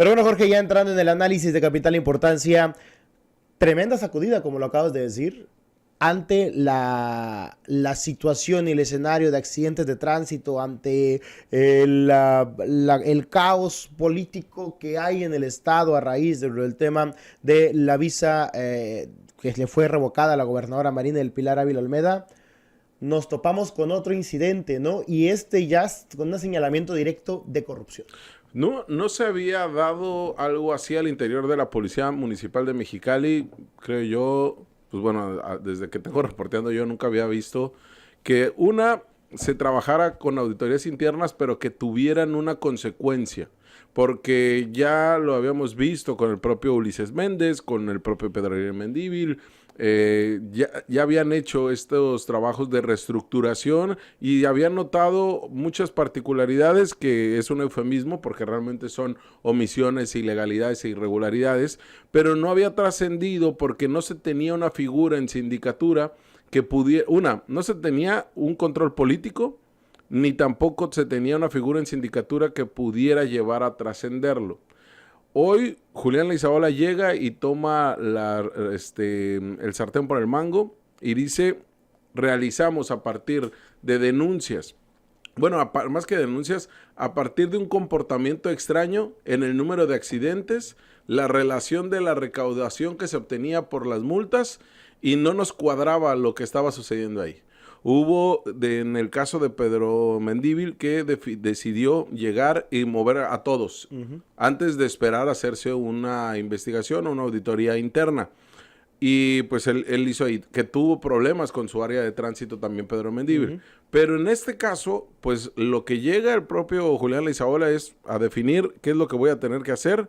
Pero bueno, Jorge, ya entrando en el análisis de capital importancia, tremenda sacudida, como lo acabas de decir, ante la situación y el escenario de accidentes de tránsito, ante el caos político que hay en el Estado a raíz del tema de la visa que le fue revocada a la gobernadora Marina del Pilar Ávila Olmeda. Nos topamos con otro incidente, ¿no? Y ya con un señalamiento directo de corrupción. No se había dado algo así al interior de la Policía Municipal de Mexicali, creo yo, pues bueno, desde que tengo reporteando yo nunca había visto que se trabajara con auditorías internas, pero que tuvieran una consecuencia, porque ya lo habíamos visto con el propio Ulises Méndez, con el propio Pedro Ariel Mendívil. Ya habían hecho estos trabajos de reestructuración y habían notado muchas particularidades, que es un eufemismo porque realmente son omisiones, ilegalidades e irregularidades, pero no había trascendido porque no se tenía una figura en sindicatura que pudiera, no se tenía un control político, ni tampoco se tenía una figura en sindicatura que pudiera llevar a trascenderlo. Hoy Julián Leizaola llega y toma el sartén por el mango y dice: realizamos a partir de denuncias, bueno, más que denuncias, a partir de un comportamiento extraño en el número de accidentes, la relación de la recaudación que se obtenía por las multas, y no nos cuadraba lo que estaba sucediendo ahí. Hubo, en el caso de Pedro Mendívil, que decidió llegar y mover a todos, antes de esperar a hacerse una investigación o una auditoría interna. Y pues él hizo ahí, que tuvo problemas con su área de tránsito también, Pedro Mendívil. Pero en este caso, pues lo que llega el propio Julián Leizaola es a definir qué es lo que voy a tener que hacer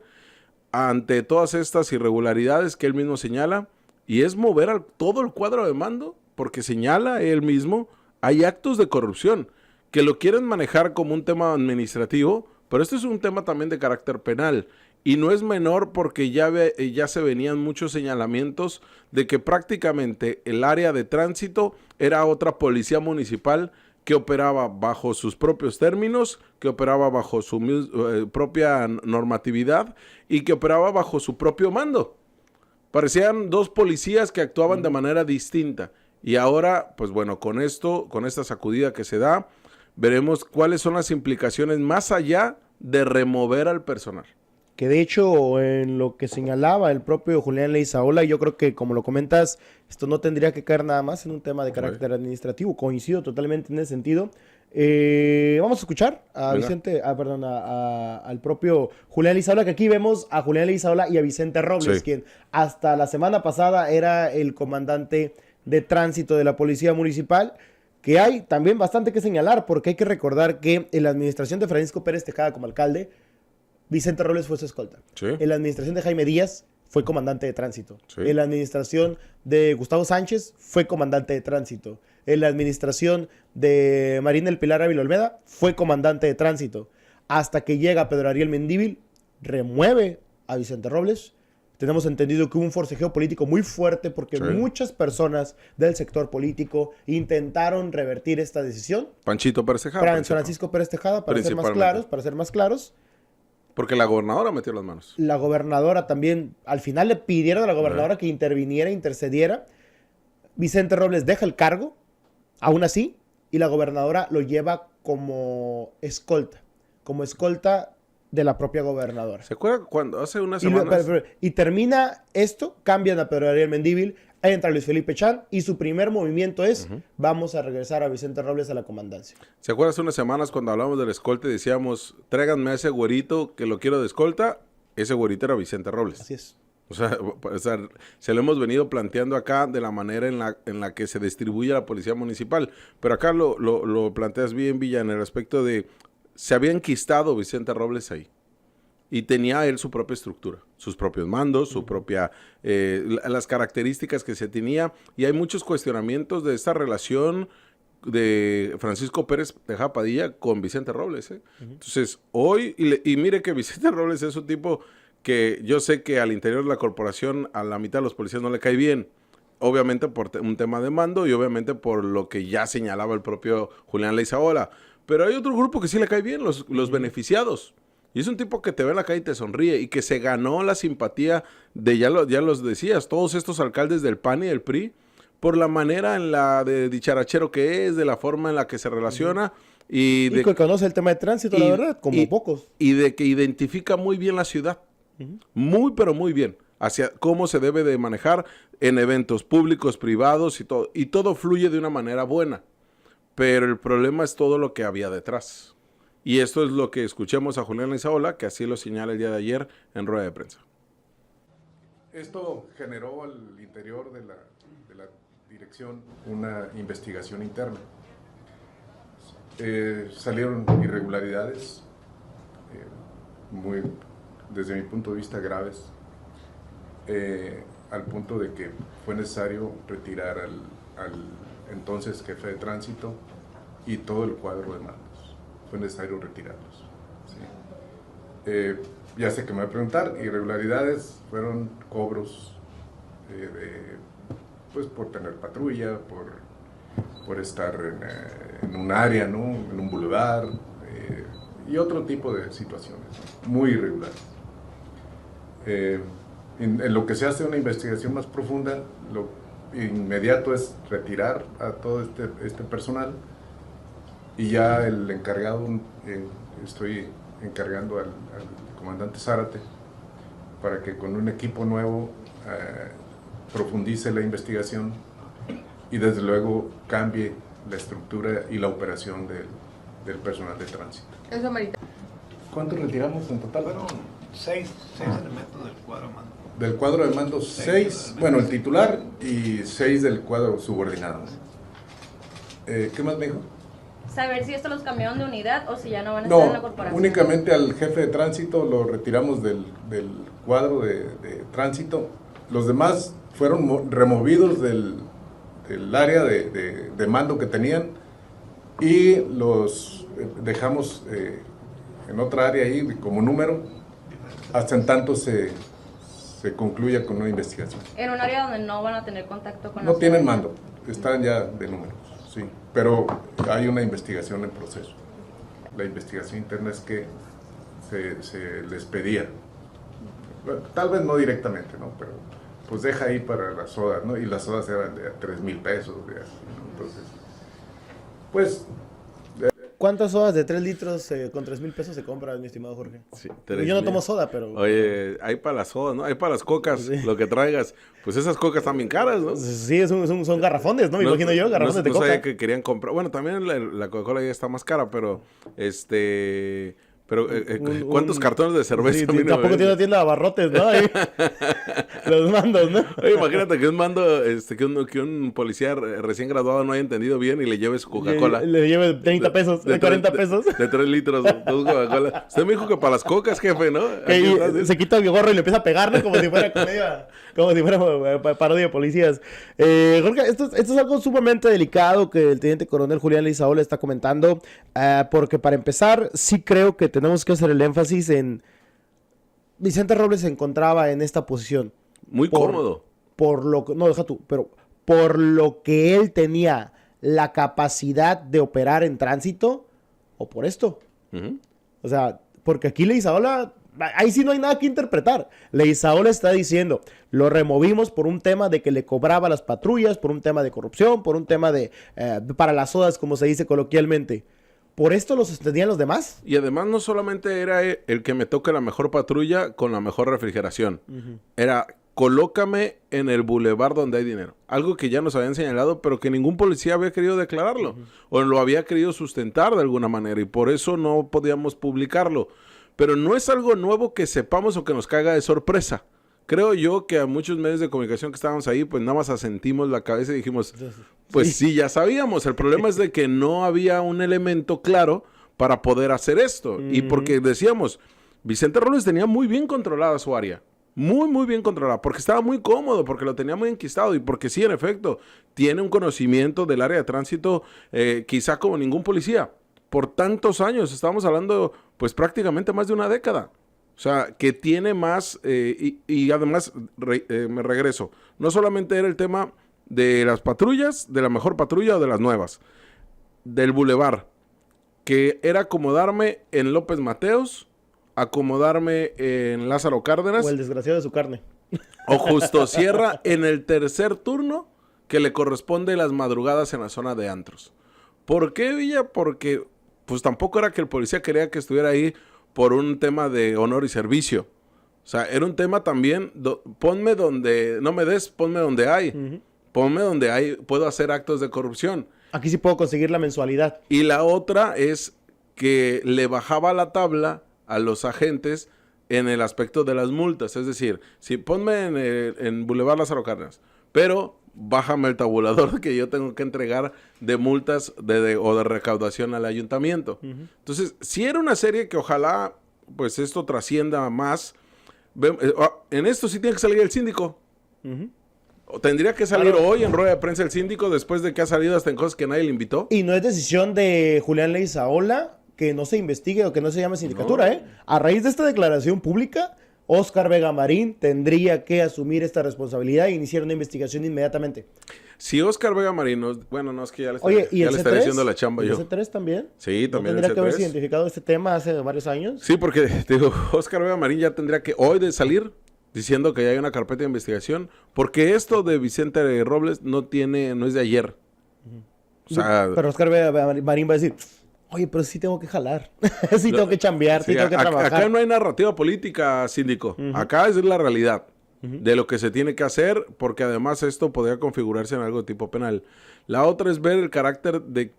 ante todas estas irregularidades que él mismo señala, y es mover todo el cuadro de mando, porque señala él mismo, hay actos de corrupción que lo quieren manejar como un tema administrativo, pero esto es un tema también de carácter penal, y no es menor porque ya se venían muchos señalamientos de que prácticamente el área de tránsito era otra policía municipal que operaba bajo sus propios términos, que operaba bajo su propia normatividad y que operaba bajo su propio mando. Parecían dos policías que actuaban de manera distinta. Y ahora, pues bueno, con esta sacudida que se da, veremos cuáles son las implicaciones más allá de remover al personal. Que de hecho, en lo que señalaba el propio Julián Leizaola, yo creo que, como lo comentas, esto no tendría que caer nada más en un tema de carácter administrativo. Coincido totalmente en ese sentido. Vamos a escuchar a al propio Julián Leizaola, que aquí vemos a Julián Leizaola y a Vicente Robles, quien hasta la semana pasada era el comandante de tránsito de la Policía Municipal, que hay también bastante que señalar, porque hay que recordar que en la administración de Francisco Pérez Tejada como alcalde, Vicente Robles fue su escolta. En la administración de Jaime Díaz fue comandante de tránsito. En la administración de Gustavo Sánchez fue comandante de tránsito. En la administración de Marina del Pilar Ávila Olmeda fue comandante de tránsito. Hasta que llega Pedro Ariel Mendívil, remueve a Vicente Robles. Tenemos entendido que hubo un forcejeo político muy fuerte porque muchas personas del sector político intentaron revertir esta decisión. Panchito Pérez Tejada. Francisco Pérez Tejada, para ser más claros. Porque la gobernadora metió las manos. La gobernadora también, al final le pidieron a la gobernadora que interviniera, intercediera. Vicente Robles deja el cargo, aún así, y la gobernadora lo lleva como escolta de la propia gobernadora. ¿Se acuerda cuando hace unas semanas? Y termina esto, cambian a Pedro Ariel Mendívil, entra Luis Felipe Chan, y su primer movimiento es, vamos a regresar a Vicente Robles a la comandancia. ¿Se acuerda hace unas semanas cuando hablamos del escolta y decíamos, tráiganme a ese güerito que lo quiero de escolta? Ese güerito era Vicente Robles. Así es. O sea, se lo hemos venido planteando acá de la manera en la que se distribuye la policía municipal. Pero acá lo planteas bien, Villa, en el aspecto de, se había enquistado Vicente Robles ahí. Y tenía él su propia estructura, sus propios mandos, su propia, las características que se tenía. Y hay muchos cuestionamientos de esta relación de Francisco Pérez Tejada Padilla con Vicente Robles. Entonces, hoy, y mire que Vicente Robles es un tipo que yo sé que al interior de la corporación a la mitad de los policías no le cae bien. Obviamente por un tema de mando y obviamente por lo que ya señalaba el propio Julián Leizaola. Pero hay otro grupo que sí le cae bien, los beneficiados. Y es un tipo que te ve en la calle y te sonríe y que se ganó la simpatía de, ya los decías, todos estos alcaldes del PAN y del PRI, por la manera en la de dicharachero que es, de la forma en la que se relaciona y que conoce el tema de tránsito, la verdad, como pocos. Y de que identifica muy bien la ciudad. Muy, pero muy bien. Hacia cómo se debe de manejar en eventos públicos, privados y todo. Y todo fluye de una manera buena. Pero el problema es todo lo que había detrás. Y esto es lo que escuchamos a Julián Leizaola, que así lo señala el día de ayer en rueda de prensa. Esto generó al interior de la dirección una investigación interna. Salieron irregularidades, desde mi punto de vista graves, al punto de que fue necesario retirar al entonces jefe de tránsito y todo el cuadro de mandos. Fue necesario retirarlos. ¿Sí? Ya sé que me va a preguntar, irregularidades fueron cobros pues por tener patrulla, por estar en un área, ¿no? En un bulevar, y otro tipo de situaciones, ¿no? Muy irregulares. En lo que se hace una investigación más profunda, lo inmediato es retirar a todo este personal, y ya el encargado, estoy encargando al comandante Zárate para que con un equipo nuevo profundice la investigación y desde luego cambie la estructura y la operación del personal de tránsito. Eso amerita. ¿Cuántos retiramos en total? Fueron seis elementos del cuadro de mando. Del cuadro de mando, seis, bueno, el titular y 6 del cuadro subordinado. ¿Qué más me dijo? Saber si esto los cambiaron de unidad o si ya no van a estar en la corporación. Únicamente al jefe de tránsito lo retiramos del cuadro de tránsito. Los demás fueron removidos del área de mando que tenían y los dejamos en otra área ahí como número hasta en tanto se concluya con una investigación. En un área donde no van a tener contacto con No la tienen ciudadanía. mando, están ya de números, sí, pero hay una investigación en proceso. La investigación interna es que se les pedía, bueno, tal vez no directamente, ¿no? Pero pues deja ahí para las sodas, ¿no? Y las sodas eran de 3,000 pesos, ¿no? Entonces, pues... ¿Cuántas sodas de 3 litros con 3,000 pesos se compran, mi estimado Jorge? Sí, Yo no tomo soda, pero... Oye, hay para las sodas, ¿no? Hay para las cocas, sí. Lo que traigas. Pues esas cocas están bien caras, ¿no? Sí, son garrafones, ¿no? Me imagino yo, garrafones de coca. No sabía que querían comprar... Bueno, también la Coca-Cola ya está más cara, pero... Pero, ¿cuántos cartones de cerveza? Sí, tampoco tiene una tienda de abarrotes, ¿no? Ahí, los mandos, ¿no? Oye, imagínate que un mando, que un policía recién graduado no haya entendido bien y le lleve su Coca-Cola. Le lleve 30 pesos, de 40 pesos. De 3 litros, dos Coca-Cola. Usted me dijo que para las cocas, jefe, ¿no? Se quita el gorro y le empieza a pegar, ¿no? Como si fuera comedia, como si fuera parodia de policías. Jorge, esto es algo sumamente delicado que el teniente coronel Julián Leizaola está comentando, porque para empezar, sí creo que tenemos que hacer el énfasis en... Vicente Robles se encontraba en esta posición. Muy cómodo. Por lo que... No, deja tú, pero por lo que él tenía la capacidad de operar en tránsito, o por esto. O sea, porque aquí Leizaola... Ahí sí no hay nada que interpretar. Leizaola está diciendo, lo removimos por un tema de que le cobraba a las patrullas, por un tema de corrupción, por un tema de... para las sodas, como se dice coloquialmente. ¿Por esto lo sostenían los demás? Y además no solamente era el que me toque la mejor patrulla con la mejor refrigeración. Era, colócame en el bulevar donde hay dinero. Algo que ya nos habían señalado, pero que ningún policía había querido declararlo. O lo había querido sustentar de alguna manera. Y por eso no podíamos publicarlo. Pero no es algo nuevo que sepamos o que nos caiga de sorpresa. Creo yo que a muchos medios de comunicación que estábamos ahí, pues nada más asentimos la cabeza y dijimos, pues sí, ya sabíamos. El problema es de que no había un elemento claro para poder hacer esto. Y porque decíamos, Vicente Robles tenía muy bien controlada su área. Muy, muy bien controlada. Porque estaba muy cómodo, porque lo tenía muy enquistado. Y porque sí, en efecto, tiene un conocimiento del área de tránsito quizá como ningún policía. Por tantos años, estamos hablando pues prácticamente más de una década. O sea, que tiene más, y además, me regreso, no solamente era el tema de las patrullas, de la mejor patrulla o de las nuevas, del bulevar, que era acomodarme en López Mateos acomodarme en Lázaro Cárdenas O el desgraciado de su carne. o Justo Sierra en el tercer turno que le corresponde las madrugadas en la zona de antros. ¿Por qué, Villa? Porque pues tampoco era que el policía quería que estuviera ahí por un tema de honor y servicio. O sea, era un tema también, ponme donde, no me des, ponme donde hay. Ponme donde hay, puedo hacer actos de corrupción. Aquí sí puedo conseguir la mensualidad. Y la otra es que le bajaba la tabla a los agentes en el aspecto de las multas. Es decir, si ponme en Boulevard Lázaro Cárdenas, pero bájame el tabulador que yo tengo que entregar de multas o de recaudación al ayuntamiento. Entonces, si era una serie que ojalá pues esto trascienda más. En esto sí tiene que salir el síndico. O tendría que salir hoy en rueda de prensa el síndico después de que ha salido hasta en cosas que nadie le invitó. Y no es decisión de Julián Leizaola que no se investigue o que no se llame sindicatura, No. ¿eh? A raíz de esta declaración pública, Óscar Vega Marín tendría que asumir esta responsabilidad e iniciar una investigación inmediatamente. Si Óscar Vega Marín, bueno, no es que ya le Oye, ¿y el estaré C3? haciendo la chamba ¿Y yo. el C3 también? Sí, ¿No también el tendría que haberse C3. identificado este tema hace varios años? Sí, porque te digo, Óscar Vega Marín ya tendría que hoy de salir diciendo que ya hay una carpeta de investigación, porque esto de Vicente Robles no es de ayer. O sea, Pero Óscar Vega Marín va a decir, oye, pero sí tengo que jalar, sí tengo que chambear, sí tengo que trabajar. acá no hay narrativa política, síndico. Acá es la realidad de lo que se tiene que hacer, porque además esto podría configurarse en algo de tipo penal. La otra es ver el carácter de...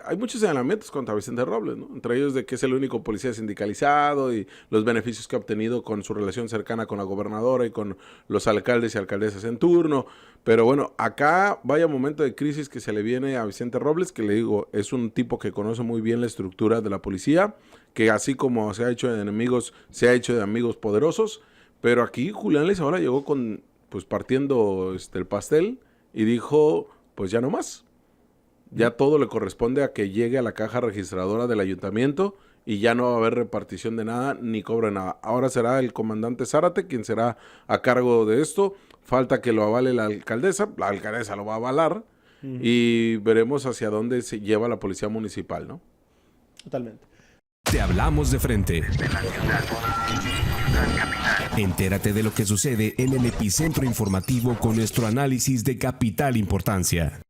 hay muchos señalamientos contra Vicente Robles, ¿no? Entre ellos de que es el único policía sindicalizado y los beneficios que ha obtenido con su relación cercana con la gobernadora y con los alcaldes y alcaldesas en turno. Pero bueno, acá vaya momento de crisis que se le viene a Vicente Robles, que le digo, es un tipo que conoce muy bien la estructura de la policía, que así como se ha hecho de enemigos, se ha hecho de amigos poderosos. Pero aquí Julián Leizaola llegó con, pues partiendo el pastel y dijo, pues ya no más. Ya todo le corresponde a que llegue a la caja registradora del ayuntamiento y ya no va a haber repartición de nada ni cobro de nada. Ahora será el comandante Zárate quien será a cargo de esto. Falta que lo avale la alcaldesa lo va a avalar y veremos hacia dónde se lleva la policía municipal, ¿no? Totalmente. Te hablamos de frente. Entérate de lo que sucede en el epicentro informativo con nuestro análisis de capital importancia.